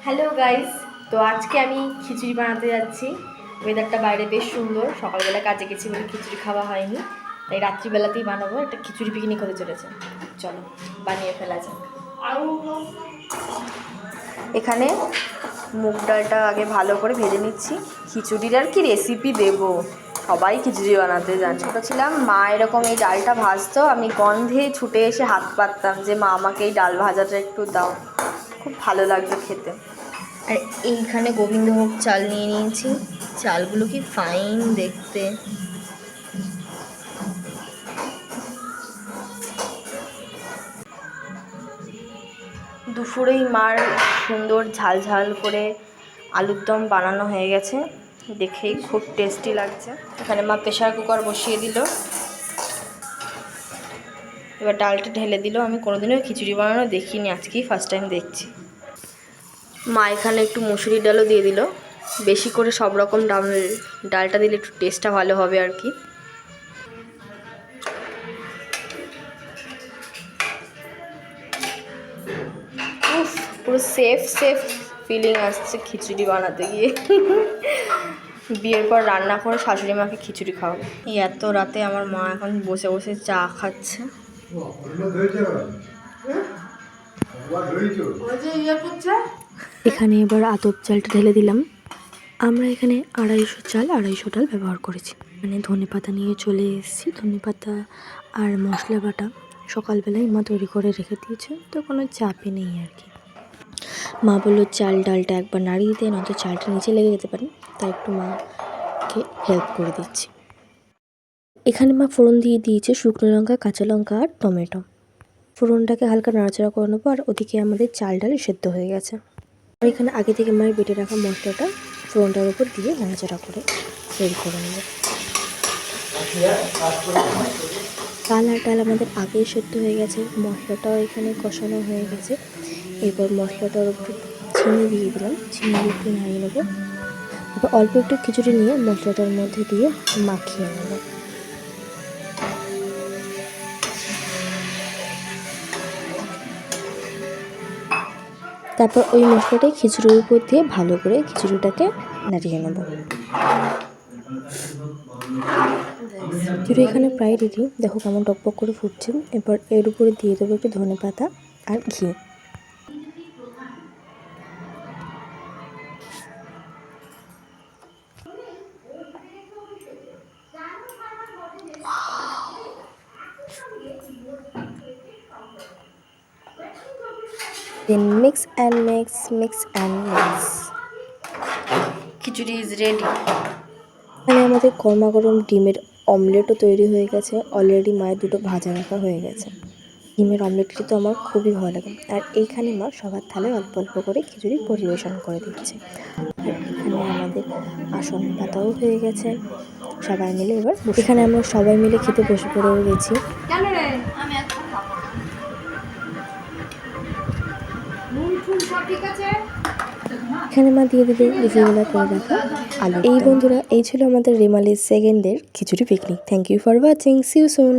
Hello guys, তো আজকে আমি খিচুড়ি বানাতে যাচ্ছি। ওয়েদারটা বাইরে বেশ সুন্দর। সকালবেলা কাজে গেছি বলে খিচুড়ি খাওয়া হয়নি, তাই রাত্রিবেলাতেই বানাবো। একটা খিচুড়ি পিকনিক হতে চলেছে, চলো বানিয়ে ফেলা যাক। এখানে মুগ ডালটা আগে ভালো করে ভেজে নিচ্ছি। খিচুড়ির আর কি রেসিপি দেবো, সবাই খিচুড়ি বানাতে জান। ছোটো ছিলাম, মা এরকম এই ডালটা ভাজতো, আমি গন্ধে ছুটে এসে হাত পাততাম যে মা আমাকে এই ডাল ভাজাটা একটু দাও, খুব ভালো লাগতো খেতে। আর এইখানে গোবিন্দভোগ চাল নিয়ে নিয়েছি। চালগুলো কি ফাইন দেখতে। দুপুরেই মার সুন্দর ঝাল ঝাল করে আলুর দম বানানো হয়ে গেছে, দেখেই খুব টেস্টি লাগছে। এখানে মা প্রেশার কুকার বসিয়ে দিল, এবার ডালটা ঢেলে দিল। আমি কোনোদিনও খিচুড়ি বানানো দেখিনি, আজকেই ফার্স্ট টাইম দেখছি। মা এখানে একটু মুসুরির ডালও দিয়ে দিল, বেশি করে সব রকম ডালটা দিলে একটু টেস্টটা ভালো হবে আর কি। উফ, পুরো সেফ ফিলিং আসছে খিচুড়ি বানাতে গিয়ে। বিয়ের পর রান্না করে শাশুড়ি মাকে খিচুড়ি খাওয়াবো। এই এত রাতে আমার মা এখন বসে বসে চা খাচ্ছে। এখানে এবার আতপ চালটা ঢেলে দিলাম। আমরা এখানে 250 চাল 250 ডাল ব্যবহার করেছি। মানে ধনে পাতা নিয়ে চলে এসেছি। ধনে পাতা আর মশলা বাটা সকালবেলায় মা তৈরি করে রেখে দিয়েছে, তো কোনো চাপই নেই আর কি। মা বললো চাল ডালটা একবার নাড়িয়ে দিয়ে, নয়তো চালটা নিচে লেগে যেতে পারে, তাই একটু মাকে হেল্প করে দিচ্ছি। এখানে মা ফোড়ন দিয়ে দিয়েছে শুকনো লঙ্কা, কাঁচা লঙ্কা আর টমেটো। ফোড়নটাকে হালকা নাড়াচাড়া করে নেবো, আর ওদিকে আমাদের চাল ডাল সেদ্ধ হয়ে গেছে। আর এখানে আগে থেকে মায়ের বেটে রাখা মশলাটা ফোড়নটার উপর দিয়ে নাড়াচাড়া করে রেডি করে নেব। চাল আর ডাল আমাদের আগেই সেদ্ধ হয়ে গেছে, মশলাটাও এখানে কষানো হয়ে গেছে। এরপর মশলাটার উপর চিনি দিয়ে দিলাম, চিনি দিয়ে একটু নাড়িয়ে নেবো। এবার অল্প একটু খিচুড়ি নিয়ে মশলাটার মধ্যে দিয়ে মাখিয়ে নেব। তারপর ওই মশলাটাই খিচুড়ির উপর দিয়ে ভালো করে খিচুড়িটাকে নাড়িয়ে নেব। খিচুড়ি এখানে প্রায় রেডি, দেখো কেমন টকপক করে ফুটছে। এবার এর উপরে দিয়ে দেবো একটু ধনে পাতা আর ঘি। Then mix and mix. Khichuri is ready. এখানে আমাদের গরমা গরম ডিমের অমলেটও তৈরি হয়ে গেছে। অলরেডি মায়ের দুটো ভাজা রাখা হয়ে গেছে। ডিমের অমলেটটি তো আমার খুবই ভালো লাগে। আর এইখানে মা সবার থালায় অল্প অল্প করে খিচুড়ি পরিবেশন করে দিচ্ছে। আর এখানে আমাদের আসন পাতাও হয়ে গেছে। সবাই মিলে এবার এখানে আমরা সবাই মিলে খেতে বসে পড়েও গেছি। এখানে মা দিয়ে দেবে দুপুরবেলা করে রাখা আলু। এই বন্ধুরা, এই ছিল আমাদের রেমালির সেকেন্ডের খিচুড়ি picnic. Thank you for watching, see you soon.